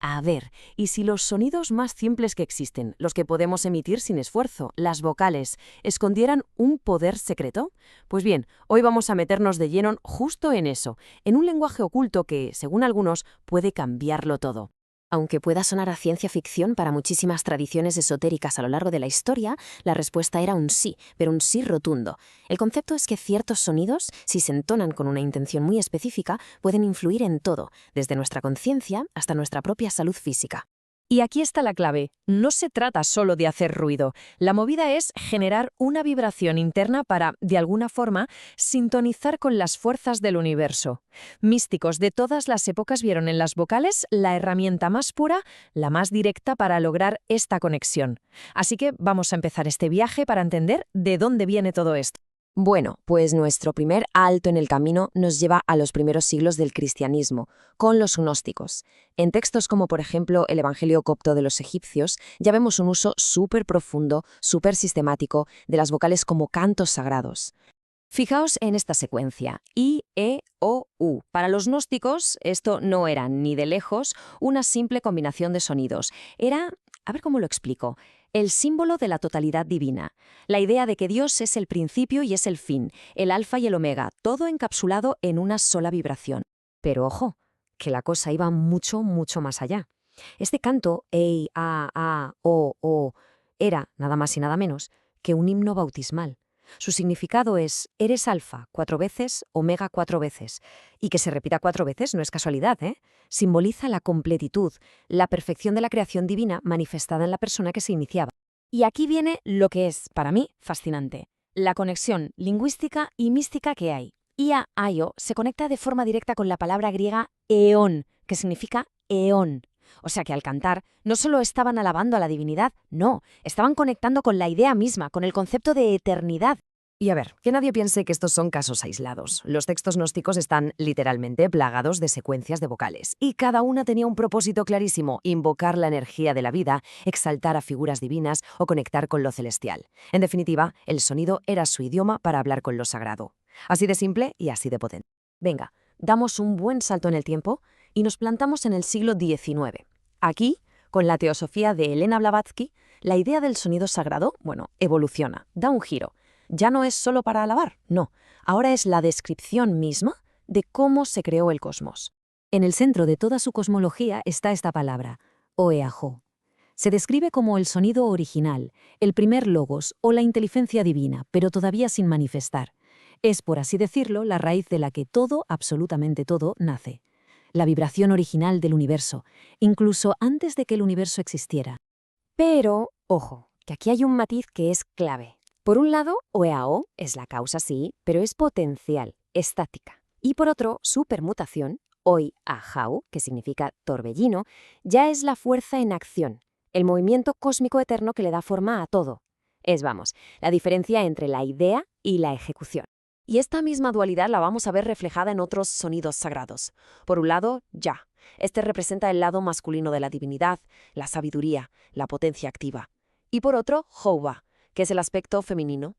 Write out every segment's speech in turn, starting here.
A ver, ¿y si los sonidos más simples que existen, los que podemos emitir sin esfuerzo, las vocales, escondieran un poder secreto? Pues bien, hoy vamos a meternos de lleno justo en eso, en un lenguaje oculto que, según algunos, puede cambiarlo todo. Aunque pueda sonar a ciencia ficción para muchísimas tradiciones esotéricas a lo largo de la historia, la respuesta era un sí, pero un sí rotundo. El concepto es que ciertos sonidos, si se entonan con una intención muy específica, pueden influir en todo, desde nuestra conciencia hasta nuestra propia salud física. Y aquí está la clave. No se trata solo de hacer ruido. La movida es generar una vibración interna para, de alguna forma, sintonizar con las fuerzas del universo. Místicos de todas las épocas vieron en las vocales la herramienta más pura, la más directa para lograr esta conexión. Así que vamos a empezar este viaje para entender de dónde viene todo esto. Bueno, pues nuestro primer alto en el camino nos lleva a los primeros siglos del cristianismo, con los gnósticos. En textos como, por ejemplo, el Evangelio copto de los egipcios, ya vemos un uso súper profundo, súper sistemático, de las vocales como cantos sagrados. Fijaos en esta secuencia, I, E, O, U. Para los gnósticos, esto no era ni de lejos una simple combinación de sonidos. Era, a ver cómo lo explico, el símbolo de la totalidad divina. La idea de que Dios es el principio y es el fin, el alfa y el omega, todo encapsulado en una sola vibración. Pero ojo, que la cosa iba mucho, mucho más allá. Este canto, Ei, A, O, era, nada más y nada menos, que un himno bautismal. Su significado es, eres alfa 4 veces, omega 4 veces. Y que se repita 4 veces no es casualidad, ¿eh? Simboliza la completitud, la perfección de la creación divina manifestada en la persona que se iniciaba. Y aquí viene lo que es, para mí, fascinante. La conexión lingüística y mística que hay. Ia Aio se conecta de forma directa con la palabra griega eón, que significa eón. O sea que al cantar, no solo estaban alabando a la divinidad, no, estaban conectando con la idea misma, con el concepto de eternidad. Y a ver, que nadie piense que estos son casos aislados. Los textos gnósticos están literalmente plagados de secuencias de vocales, y cada una tenía un propósito clarísimo: invocar la energía de la vida, exaltar a figuras divinas o conectar con lo celestial. En definitiva, el sonido era su idioma para hablar con lo sagrado. Así de simple y así de potente. Venga, damos un buen salto en el tiempo y nos plantamos en el siglo XIX. Aquí, con la teosofía de Elena Blavatsky, la idea del sonido sagrado, evoluciona, da un giro. Ya no es solo para alabar, no. Ahora es la descripción misma de cómo se creó el cosmos. En el centro de toda su cosmología está esta palabra, Oeajo. Se describe como el sonido original, el primer logos o la inteligencia divina, pero todavía sin manifestar. Es, por así decirlo, la raíz de la que todo, absolutamente todo, nace. La vibración original del universo, incluso antes de que el universo existiera. Pero, ojo, que aquí hay un matiz que es clave. Por un lado, Oeao es la causa, sí, pero es potencial, estática. Y por otro, su permutación, Oi-Ahau, que significa torbellino, ya es la fuerza en acción, el movimiento cósmico eterno que le da forma a todo. Es, vamos, la diferencia entre la idea y la ejecución. Y esta misma dualidad la vamos a ver reflejada en otros sonidos sagrados. Por un lado, Ya. Este representa el lado masculino de la divinidad, la sabiduría, la potencia activa. Y por otro, Houwa, que es el aspecto femenino,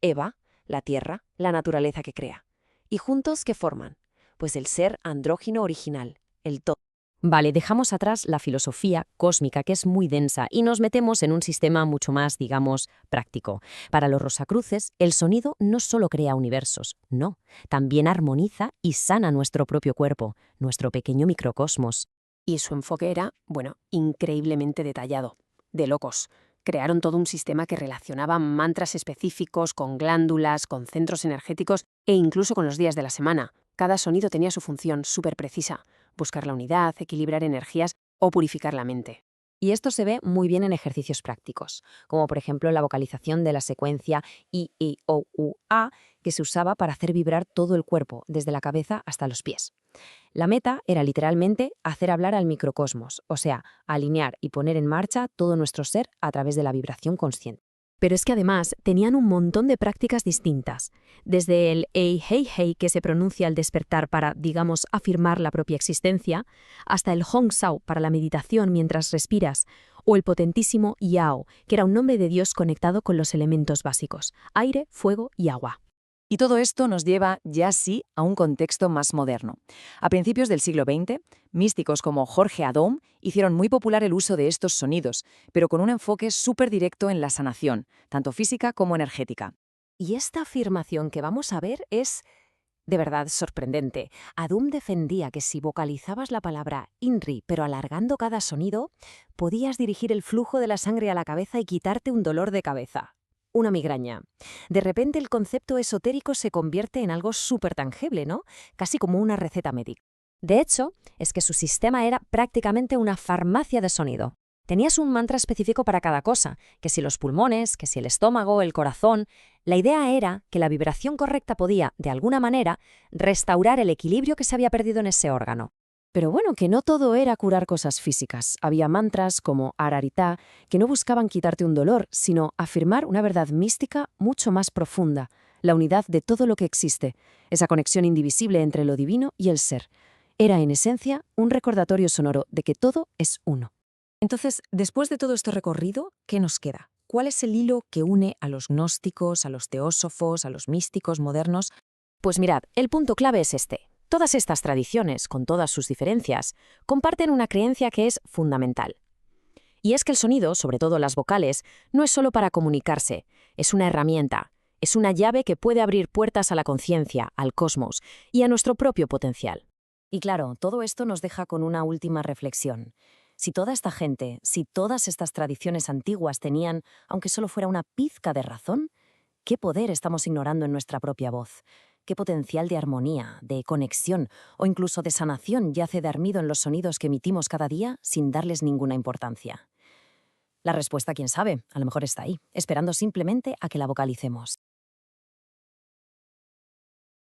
Eva, la tierra, la naturaleza que crea. ¿Y juntos qué forman? Pues el ser andrógino original, el todo. Vale, dejamos atrás la filosofía cósmica, que es muy densa, y nos metemos en un sistema mucho más, digamos, práctico. Para los rosacruces, el sonido no solo crea universos, no, también armoniza y sana nuestro propio cuerpo, nuestro pequeño microcosmos. Y su enfoque era, increíblemente detallado. De locos. Crearon todo un sistema que relacionaba mantras específicos con glándulas, con centros energéticos e incluso con los días de la semana. Cada sonido tenía su función súper precisa: buscar la unidad, equilibrar energías o purificar la mente. Y esto se ve muy bien en ejercicios prácticos, como por ejemplo la vocalización de la secuencia I, E, O, U, A, que se usaba para hacer vibrar todo el cuerpo, desde la cabeza hasta los pies. La meta era literalmente hacer hablar al microcosmos, o sea, alinear y poner en marcha todo nuestro ser a través de la vibración consciente. Pero es que además tenían un montón de prácticas distintas, desde el Ei Hei Hei, que se pronuncia al despertar para, digamos, afirmar la propia existencia, hasta el Hong Sao para la meditación mientras respiras, o el potentísimo Yao, que era un nombre de Dios conectado con los elementos básicos, aire, fuego y agua. Y todo esto nos lleva ya sí a un contexto más moderno. A principios del siglo XX, místicos como Jorge Adom hicieron muy popular el uso de estos sonidos, pero con un enfoque súper directo en la sanación, tanto física como energética. Y esta afirmación que vamos a ver es de verdad sorprendente. Adum defendía que si vocalizabas la palabra INRI, pero alargando cada sonido, podías dirigir el flujo de la sangre a la cabeza y quitarte un dolor de cabeza. Una migraña. De repente el concepto esotérico se convierte en algo súper tangible, ¿no? Casi como una receta médica. De hecho, es que su sistema era prácticamente una farmacia de sonido. Tenías un mantra específico para cada cosa, que si los pulmones, que si el estómago, el corazón. La idea era que la vibración correcta podía, de alguna manera, restaurar el equilibrio que se había perdido en ese órgano. Pero bueno, que no todo era curar cosas físicas. Había mantras como Araritá que no buscaban quitarte un dolor, sino afirmar una verdad mística mucho más profunda, la unidad de todo lo que existe, esa conexión indivisible entre lo divino y el ser. Era, en esencia, un recordatorio sonoro de que todo es uno. Entonces, después de todo este recorrido, ¿qué nos queda? ¿Cuál es el hilo que une a los gnósticos, a los teósofos, a los místicos modernos? Pues mirad, el punto clave es este. Todas estas tradiciones, con todas sus diferencias, comparten una creencia que es fundamental. Y es que el sonido, sobre todo las vocales, no es solo para comunicarse, es una herramienta, es una llave que puede abrir puertas a la conciencia, al cosmos y a nuestro propio potencial. Y claro, todo esto nos deja con una última reflexión. Si toda esta gente, si todas estas tradiciones antiguas tenían, aunque solo fuera una pizca de razón, ¿qué poder estamos ignorando en nuestra propia voz? ¿Qué potencial de armonía, de conexión o incluso de sanación yace dormido en los sonidos que emitimos cada día sin darles ninguna importancia? La respuesta, quién sabe, a lo mejor está ahí, esperando simplemente a que la vocalicemos.